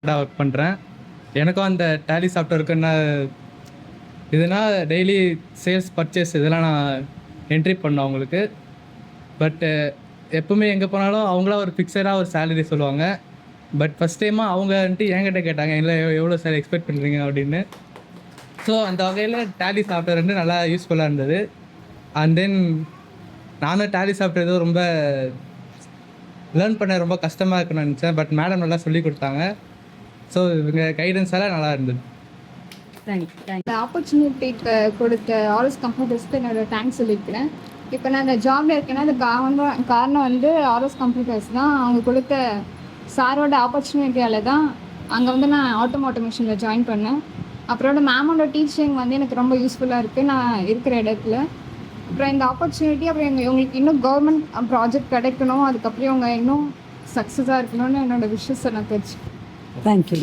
Work பண்ணுறேன். எனக்கும் அந்த டேலி சாஃப்ட்வேருக்குன்னா இதுனா டெய்லி சேல்ஸ், பர்ச்சேஸ் இதெல்லாம் நான் என்ட்ரி பண்ணணும் அவங்களுக்கு. பட்டு எப்பவுமே எங்கே போனாலும் அவங்களா ஒரு ஃபிக்ஸடாக ஒரு சேலரி சொல்லுவாங்க. பட் ஃபஸ்ட் டைமாக அவங்க வந்துட்டு என்கிட்ட கேட்டாங்க, இல்லை எவ்வளோ சேலரி எக்ஸ்பெக்ட் பண்ணுறீங்க அப்படின்னு. ஸோ அந்த வகையில் டேலி சாஃப்ட்வேர் வந்து நல்லா யூஸ்ஃபுல்லாக இருந்தது. அண்ட் தென் நானும் டேலி சாஃப்ட்வேர் ஏதோ ரொம்ப லேர்ன் பண்ண ரொம்ப கஷ்டமாக இருக்குன்னு நினச்சேன். பட் மேடம் நல்லா சொல்லி கொடுத்தாங்க. ஸோ இவங்க கைடன்ஸால் நல்லா இருந்தது. இந்த ஆப்பர்ச்சுனிட்டி கொடுத்த ஆர்எஸ் கம்ப்யூட்டர்ஸ்க்கு என்னோட தேங்க்ஸ் சொல்லியிருக்கிறேன். இப்போ நான் இந்த ஜாப்ல இருக்கேன்னா அது காரணம் வந்து ஆர்எஸ் கம்ப்யூட்டர்ஸ் தான். அவங்க கொடுத்த சாரோட ஆப்பர்ச்சுனிட்டியால் தான் அங்கே வந்து நான் ஆட்டோமேஷனில் ஜாயின் பண்ணேன். அப்புறம் மேமோட டீச்சிங் வந்து எனக்கு ரொம்ப யூஸ்ஃபுல்லாக இருக்குது நான் இருக்கிற இடத்துல. அப்புறம் இந்த ஆப்பர்ச்சுனிட்டி அப்புறம் இவங்களுக்கு இன்னும் கவர்மெண்ட் ப்ராஜெக்ட் கிடைக்கணும், அதுக்கப்புறம் இவங்க இன்னும் சக்ஸஸாக இருக்கணும்னு என்னோடய விஷஸை நான் தெரிஞ்சுக்கிறேன். தேங்க்யூ.